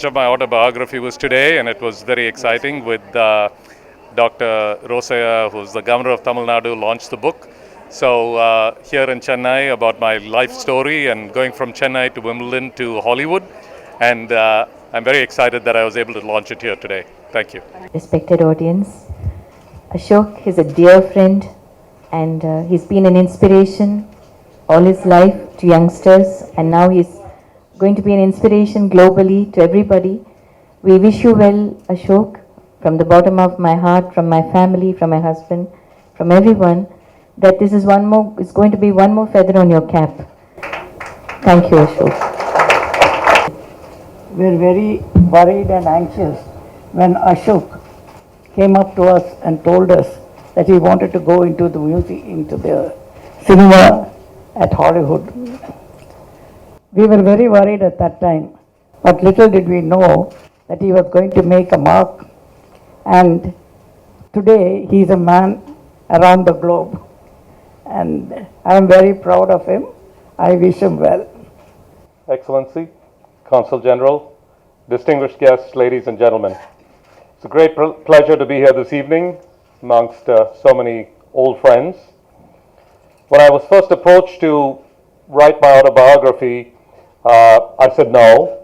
launch of my autobiography was today, and it was very exciting with Dr. Rosaiah, who's the governor of Tamil Nadu, launched the book. So here in Chennai, about my life story and going from Chennai to Wimbledon to Hollywood. And I'm very excited that I was able to launch it here today. Thank you. Respected audience, Ashok is a dear friend, and he's been an inspiration all his life to youngsters, and now he's going to be an inspiration globally to everybody. We wish you well, Ashok, from the bottom of my heart, from my family, from my husband, from everyone, that this is going to be one more feather on your cap. Thank you, Ashok. We're very worried and anxious when Ashok came up to us and told us that he wanted to go into the cinema at Hollywood. We were very worried at that time, but little did we know that he was going to make a mark, and today he is a man around the globe, and I am very proud of him. I wish him well. Excellency, Consul General, distinguished guests, ladies and gentlemen. It's a great pleasure to be here this evening amongst so many old friends. When I was first approached to write my autobiography, I said no.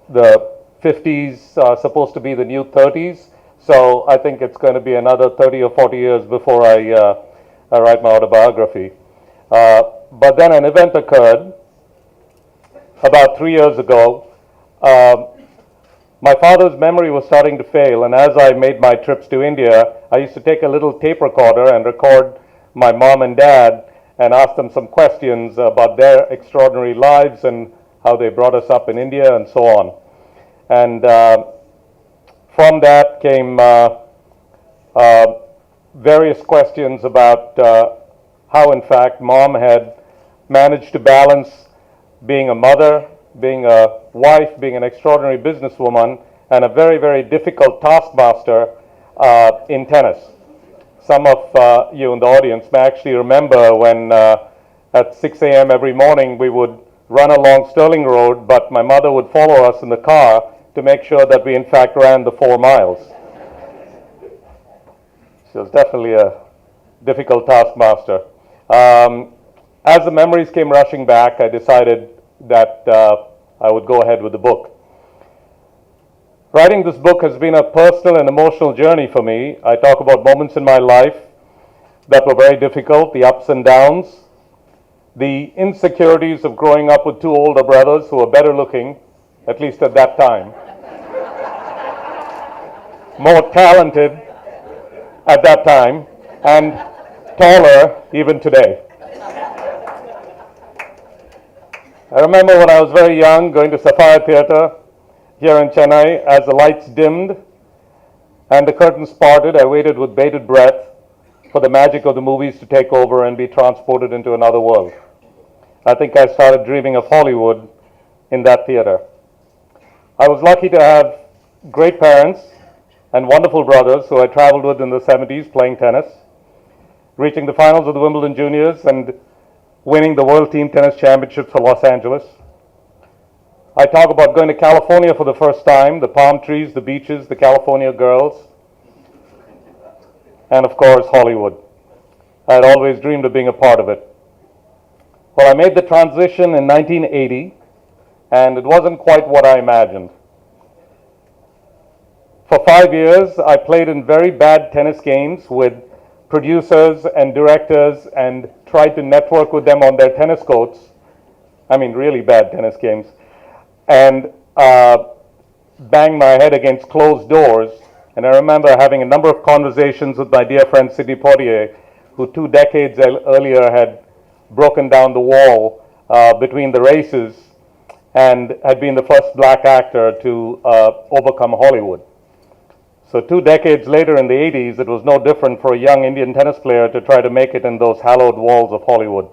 The 50s are supposed to be the new 30s, so I think it's going to be another 30 or 40 years before I write my autobiography. But then an event occurred about 3 years ago. My father's memory was starting to fail, and as I made my trips to India, I used to take a little tape recorder and record my mom and dad and ask them some questions about their extraordinary lives and how they brought us up in India and so on. And from that came various questions about how, in fact, mom had managed to balance being a mother, being a wife, being an extraordinary businesswoman, and a very, very difficult taskmaster in tennis. Some of you in the audience may actually remember when at 6 a.m. every morning we would run along Sterling Road, but my mother would follow us in the car to make sure that we in fact ran the 4 miles. She was definitely a difficult taskmaster. As the memories came rushing back, I decided that I would go ahead with the book. Writing this book has been a personal and emotional journey for me. I talk about moments in my life that were very difficult, the ups and downs, the insecurities of growing up with 2 older brothers who were better looking, at least at that time, more talented at that time, and taller even today. I remember when I was very young going to Sapphire Theatre here in Chennai. As the lights dimmed and the curtains parted, I waited with bated breath for the magic of the movies to take over and be transported into another world. I think I started dreaming of Hollywood in that theater. I was lucky to have great parents and wonderful brothers who I traveled with in the 70s playing tennis, reaching the finals of the Wimbledon Juniors and winning the World Team Tennis Championships for Los Angeles. I talk about going to California for the first time, the palm trees, the beaches, the California girls, and of course, Hollywood. I had always dreamed of being a part of it. Well, I made the transition in 1980, and it wasn't quite what I imagined. For 5 years, I played in very bad tennis games with producers and directors and tried to network with them on their tennis courts. I mean, really bad tennis games. And banged my head against closed doors. And I remember having a number of conversations with my dear friend Sidney Poitier, who 2 decades earlier had broken down the wall between the races and had been the first black actor to overcome Hollywood. So 2 decades later in the 80s, it was no different for a young Indian tennis player to try to make it in those hallowed walls of Hollywood.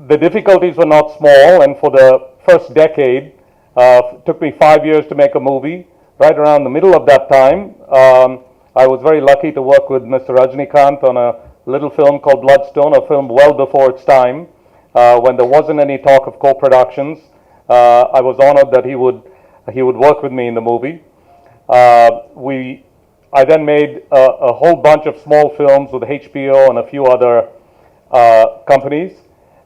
The difficulties were not small, and for the first decade, it took me 5 years to make a movie. Right around the middle of that time, I was very lucky to work with Mr. Rajinikanth on a little film called Bloodstone, a film well before its time, when there wasn't any talk of co-productions. I was honored that he would work with me in the movie. I then made a whole bunch of small films with HBO and a few other companies.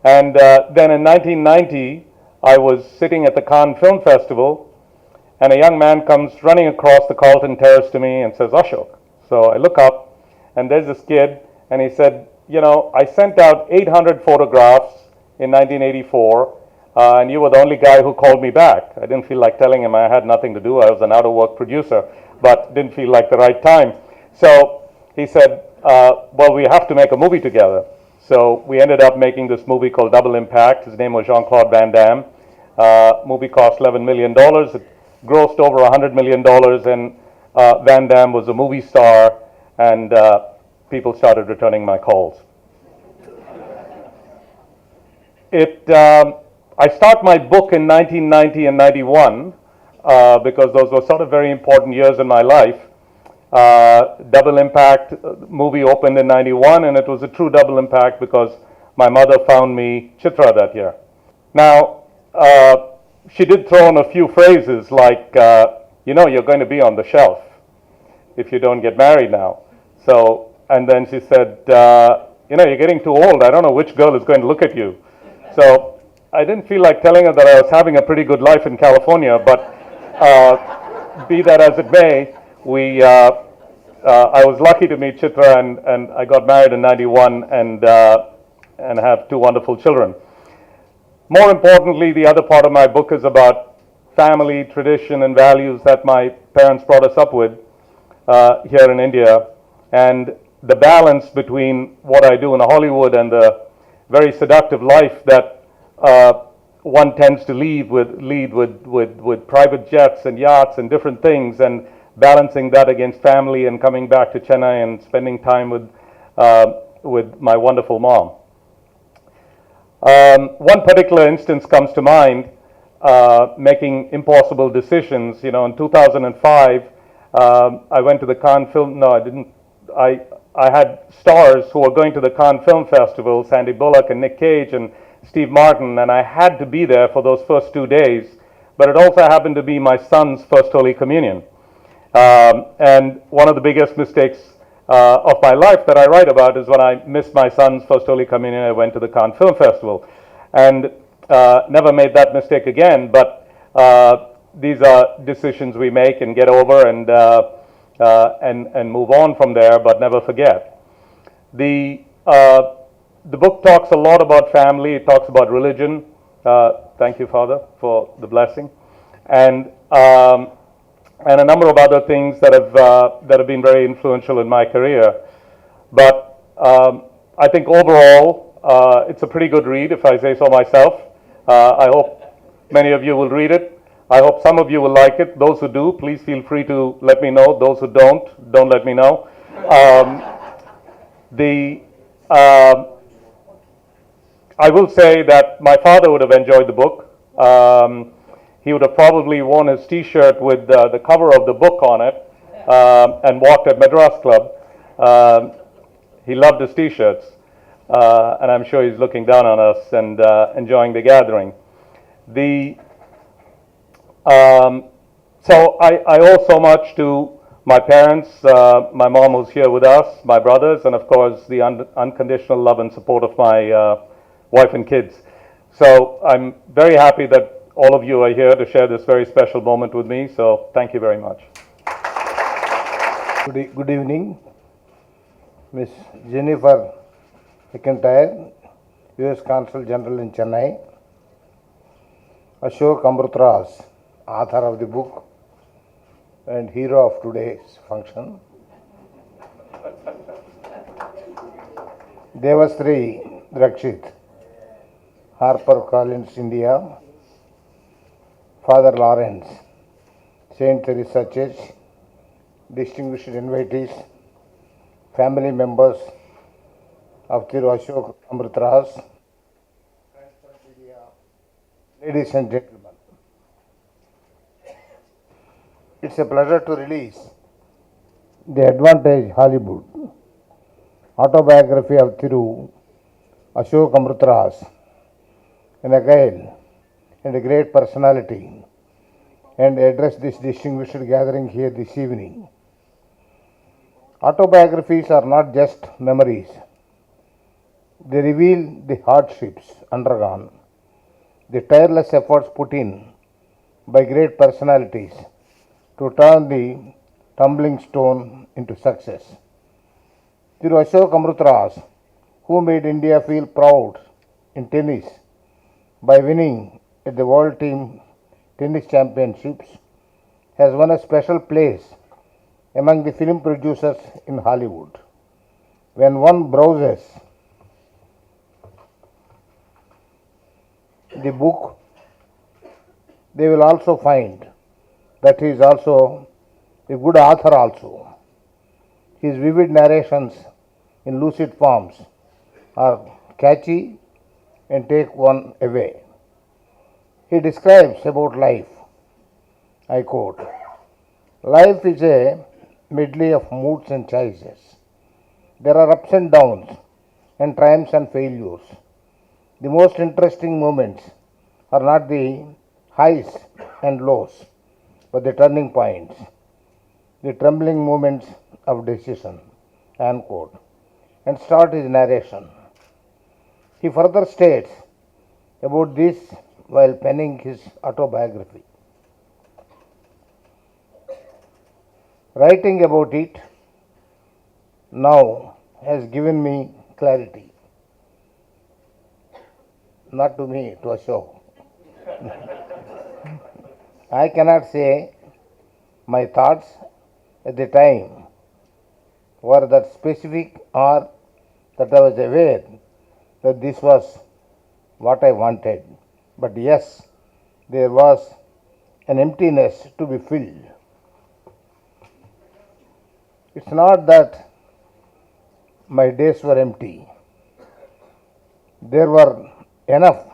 And then in 1990, I was sitting at the Cannes Film Festival, and a young man comes running across the Carlton Terrace to me and says, Ashok. So I look up, and there's this kid, and he said, you know, I sent out 800 photographs in 1984, and you were the only guy who called me back. I didn't feel like telling him I had nothing to do. I was an out-of-work producer, but didn't feel like the right time. So he said, well, we have to make a movie together. So we ended up making this movie called Double Impact. His name was Jean-Claude Van Damme. Movie cost $11 million. It grossed over $100 million, and Van Damme was a movie star, and people started returning my calls. I start my book in 1990 and 91 because those were sort of very important years in my life. Double Impact movie opened in 91, and it was a true double impact because my mother found me Chitra that year. Now, she did throw in a few phrases like, you know, you're going to be on the shelf if you don't get married now. So, and then she said, you know, you're getting too old. I don't know which girl is going to look at you. So I didn't feel like telling her that I was having a pretty good life in California, but be that as it may, I was lucky to meet Chitra, and I got married in 91 and have two wonderful children. More importantly, the other part of my book is about family, tradition, and values that my parents brought us up with here in India, and the balance between what I do in Hollywood and the very seductive life that one tends to lead with private jets and yachts and different things, and balancing that against family and coming back to Chennai and spending time with my wonderful mom. One particular instance comes to mind, making impossible decisions. You know, in 2005, I went to the Cannes Film, no, I didn't, I had stars who were going to the Cannes Film Festival, Sandy Bullock and Nick Cage and Steve Martin, and I had to be there for those first 2 days, but it also happened to be my son's first Holy Communion. And one of the biggest mistakes of my life that I write about is when I missed my son's first Holy Communion. I went to the Cannes Film Festival and never made that mistake again, but these are decisions we make and get over and move on from there, but never forget. The book talks a lot about family. It talks about religion. Thank you, Father, for the blessing, and a number of other things that have been very influential in my career. But I think overall, it's a pretty good read, if I say so myself. I hope many of you will read it. I hope some of you will like it. Those who do, please feel free to let me know. Those who don't let me know. I will say that my father would have enjoyed the book. He would have probably worn his T-shirt with the cover of the book on it and walked at Madras Club. He loved his T-shirts, and I'm sure he's looking down on us and enjoying the gathering. So I owe so much to my parents, my mom who's here with us, my brothers, and of course the unconditional love and support of my wife and kids. So I'm very happy that all of you are here to share this very special moment with me. So thank you very much. Good evening, Miss Jennifer McIntyre, U.S. Consul General in Chennai, Ashok Amritraj, author of the book and hero of today's function, Devasri Rakshit, Harper Collins, India, Father Lawrence, Saint Teresa Church, distinguished invitees, family members of Thiru Ashok Amritraj, ladies and gentlemen. It's a pleasure to release The Advantage Hollywood, autobiography of Thiru Ashok Amritraj, an agile and a great personality and address this distinguished gathering here this evening. Autobiographies are not just memories, they reveal the hardships undergone, the tireless efforts put in by great personalities to turn the tumbling stone into success. Thiru Ashok Amritraj, who made India feel proud in tennis by winning at the World Team Tennis Championships, has won a special place among the film producers in Hollywood. When one browses the book, they will also find that he is also a good author also. His vivid narrations in lucid forms are catchy and take one away. He describes about life, I quote, "Life is a medley of moods and choices. There are ups and downs and triumphs and failures. The most interesting moments are not the highs and lows, but the turning points, the trembling moments of decision," unquote, and start his narration. He further states about this while penning his autobiography. Writing about it now has given me clarity. Not to me, to Ashok. I cannot say my thoughts at the time were that specific or that I was aware that this was what I wanted. But yes, there was an emptiness to be filled. It's not that my days were empty. There were enough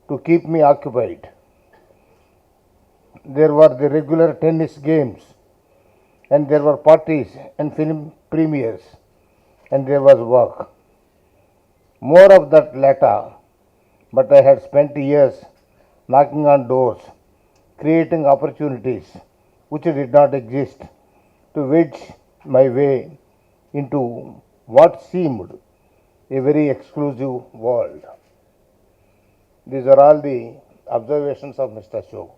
to keep me occupied. There were the regular tennis games, and there were parties and film premieres, and there was work. More of that later, but I had spent years knocking on doors, creating opportunities which did not exist, to wedge my way into what seemed a very exclusive world. These are all the observations of Mr. Ashok.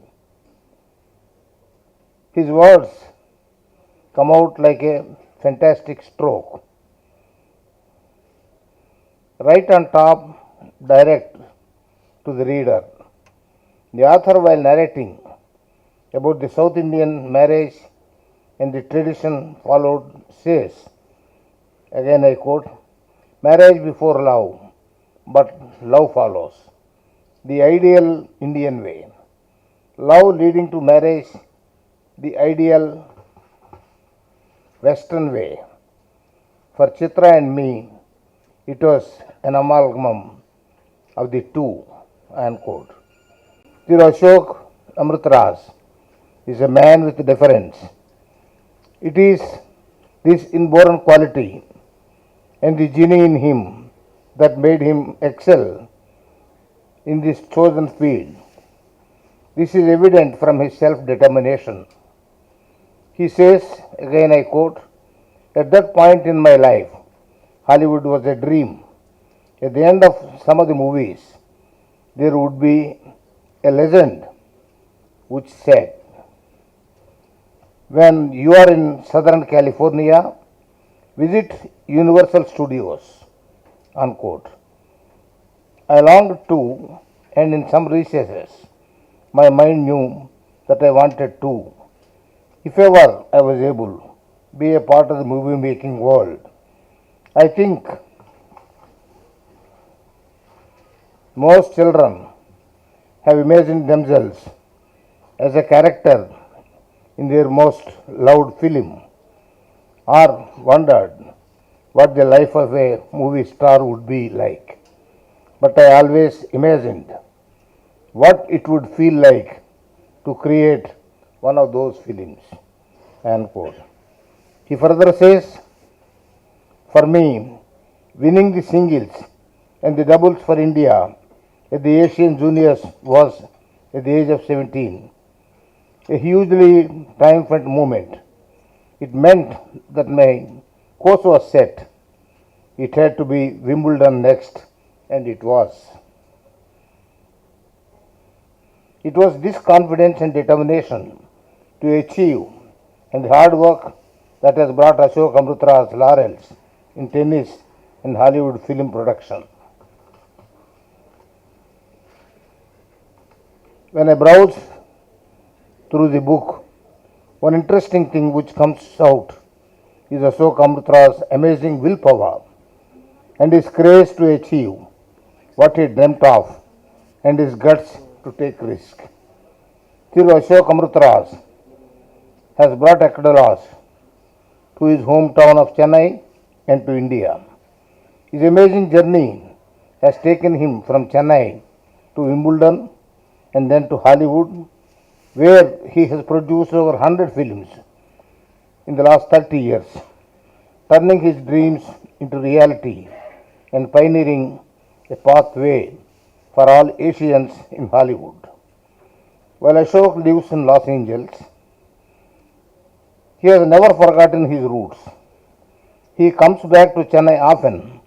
His words come out like a fantastic stroke. Right on top, direct to the reader. The author, while narrating about the South Indian marriage and the tradition followed, says, again I quote, "Marriage before love, but love follows. The ideal Indian way. Love leading to marriage, the ideal Western way. For Chitra and me, it was an amalgam of the two," unquote. Thiru Ashok Amritraj is a man with difference. It is this inborn quality and the genie in him that made him excel in this chosen field. This is evident from his self-determination. He says, again I quote, "At that point in my life, Hollywood was a dream. At the end of some of the movies, there would be a legend which said, 'When you are in Southern California, visit Universal Studios,' unquote. I longed to, and in some recesses, my mind knew that I wanted to, if ever I was able, be a part of the movie making world. I think most children have imagined themselves as a character in their most loved film, or wondered what the life of a movie star would be like. But I always imagined what it would feel like to create one of those films," unquote. He further says, "For me, winning the singles and the doubles for India at the Asian Juniors was at the age of 17. A hugely triumphant moment. It meant that my course was set. It had to be Wimbledon next, and it was. It was this confidence and determination to achieve and the hard work that has brought Ashok Amritraj laurels in tennis and Hollywood film production. When I browse through the book, one interesting thing which comes out is Ashok Amritraj's amazing willpower and his courage to achieve what he dreamt of and his guts to take risk. Till Ashok Amritraj has brought accolades to his hometown of Chennai and to India. His amazing journey has taken him from Chennai to Wimbledon and then to Hollywood, where he has produced over 100 films in the last 30 years, turning his dreams into reality and pioneering a pathway for all Asians in Hollywood. While Ashok lives in Los Angeles, he has never forgotten his roots. He comes back to Chennai often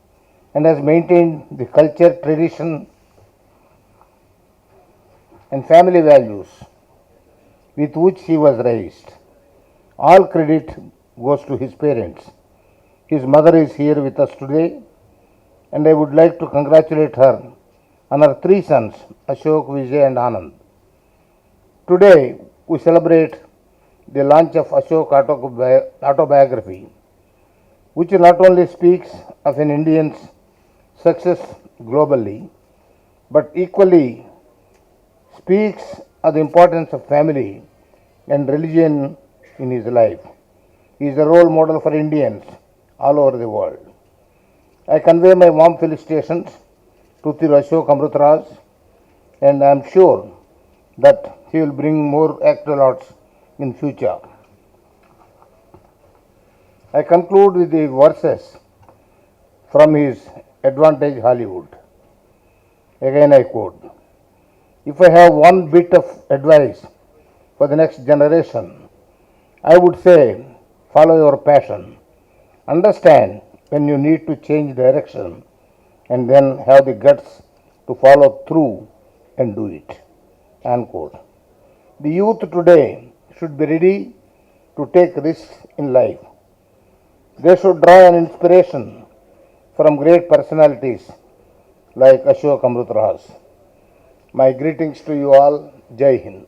and has maintained the culture, tradition, and family values with which he was raised. All credit goes to his parents. His mother is here with us today, and I would like to congratulate her on her three sons, Ashok, Vijay, and Anand. Today, we celebrate the launch of Ashok autobiography, which not only speaks of an Indian's success globally, but equally speaks of the importance of family and religion in his life. He is a role model for Indians all over the world. I convey my warm felicitations to Thiru Ashok Amritraj, and I am sure that he will bring more accolades in future. I conclude with the verses from his Advantage Hollywood. Again I quote, "If I have one bit of advice for the next generation, I would say follow your passion. Understand when you need to change direction and then have the guts to follow through and do it." Unquote. The youth today should be ready to take risks in life. They should draw an inspiration from great personalities like Ashok Amritraj. My greetings to you all. Jai Hind.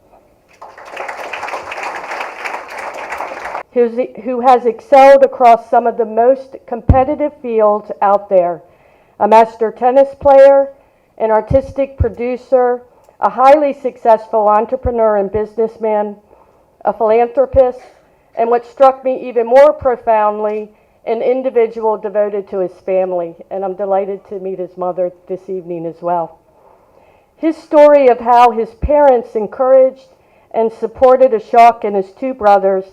Who has excelled across some of the most competitive fields out there. A master tennis player, an artistic producer, a highly successful entrepreneur and businessman, a philanthropist, and what struck me even more profoundly, an individual devoted to his family. And I'm delighted to meet his mother this evening as well. His story of how his parents encouraged and supported Ashok and his two brothers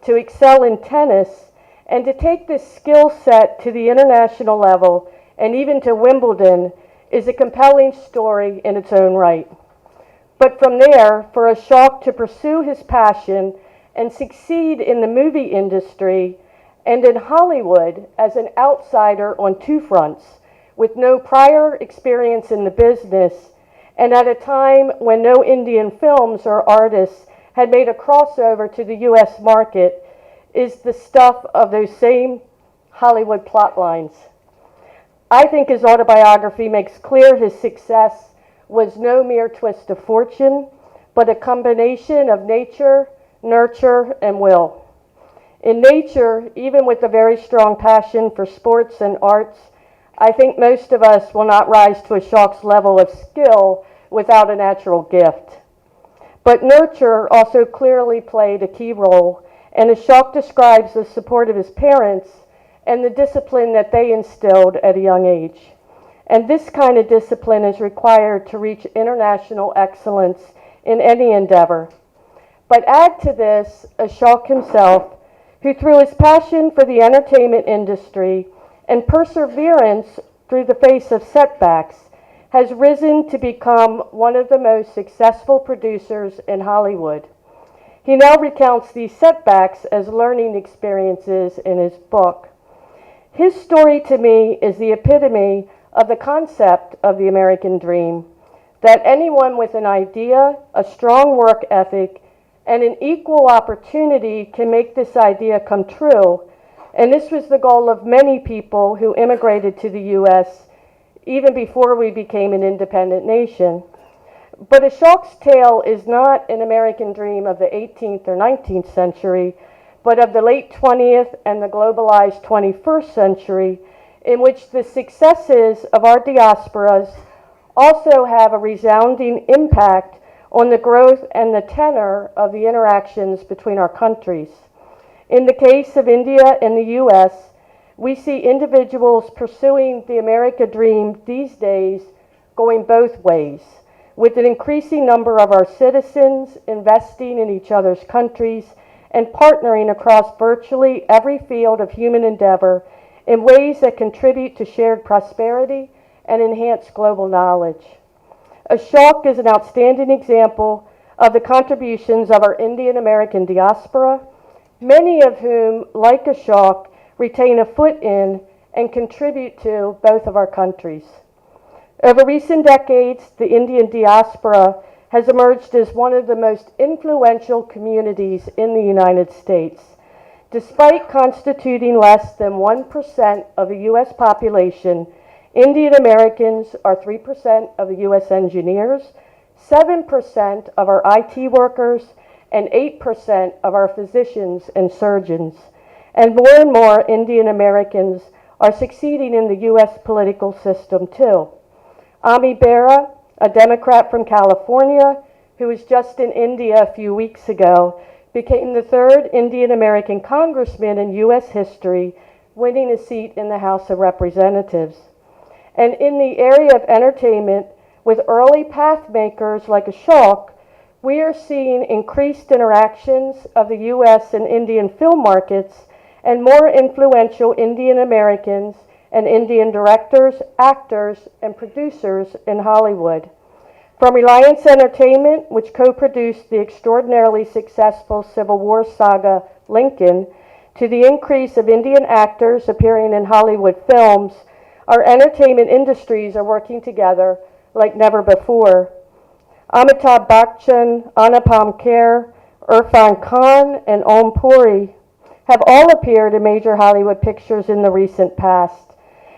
to excel in tennis and to take this skill set to the international level and even to Wimbledon is a compelling story in its own right. But from there, for Ashok to pursue his passion and succeed in the movie industry and in Hollywood as an outsider on two fronts, with no prior experience in the business, and at a time when no Indian films or artists had made a crossover to the U.S. market, is the stuff of those same Hollywood plot lines. I think his autobiography makes clear his success was no mere twist of fortune, but a combination of nature, nurture, and will. In nature, even with a very strong passion for sports and arts, I think most of us will not rise to Ashok's level of skill without a natural gift. But nurture also clearly played a key role, and Ashok describes the support of his parents and the discipline that they instilled at a young age. And this kind of discipline is required to reach international excellence in any endeavor. But add to this Ashok himself, who through his passion for the entertainment industry and perseverance through the face of setbacks, has risen to become one of the most successful producers in Hollywood. He now recounts these setbacks as learning experiences in his book. His story to me is the epitome of the concept of the American dream, that anyone with an idea, a strong work ethic, and an equal opportunity can make this idea come true. And this was the goal of many people who immigrated to the U.S. even before we became an independent nation. But Ashok's tale is not an American dream of the 18th or 19th century, but of the late 20th and the globalized 21st century, in which the successes of our diasporas also have a resounding impact on the growth and the tenor of the interactions between our countries. In the case of India and the U.S., we see individuals pursuing the America dream these days going both ways, with an increasing number of our citizens investing in each other's countries and partnering across virtually every field of human endeavor in ways that contribute to shared prosperity and enhance global knowledge. Ashok is an outstanding example of the contributions of our Indian American diaspora, many of whom, like Ashok, retain a foot in and contribute to both of our countries. Over recent decades, the Indian diaspora has emerged as one of the most influential communities in the United States. Despite constituting less than 1% of the U.S. population, Indian Americans are 3% of the U.S. engineers, 7% of our IT workers, and 8% of our physicians and surgeons. And more Indian Americans are succeeding in the U.S. political system too. Ami Bera, a Democrat from California, who was just in India a few weeks ago, became the third Indian American congressman in U.S. history, winning a seat in the House of Representatives. And in the area of entertainment, with early path makers like Ashok, we are seeing increased interactions of the U.S. and Indian film markets and more influential Indian Americans and Indian directors, actors, and producers in Hollywood. From Reliance Entertainment, which co-produced the extraordinarily successful Civil War saga Lincoln, to the increase of Indian actors appearing in Hollywood films, our entertainment industries are working together like never before. Amitabh Bachchan, Anupam Kher, Irfan Khan, and Om Puri have all appeared in major Hollywood pictures in the recent past.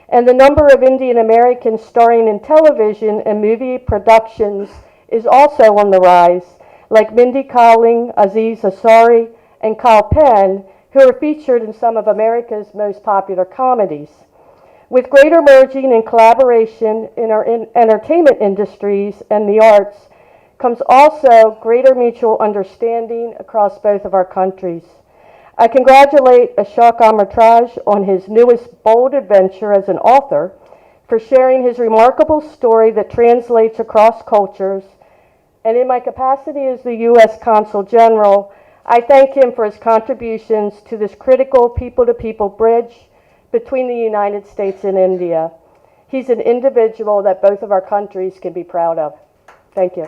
And the number of Indian Americans starring in television and movie productions is also on the rise, like Mindy Kaling, Aziz Ansari, and Kal Penn, who are featured in some of America's most popular comedies. With greater merging and collaboration in our entertainment industries and the arts comes also greater mutual understanding across both of our countries. I congratulate Ashok Amritraj on his newest bold adventure as an author, for sharing his remarkable story that translates across cultures, and in my capacity as the U.S. Consul General, I thank him for his contributions to this critical people-to-people bridge between the United States and India. He's an individual that both of our countries can be proud of. Thank you.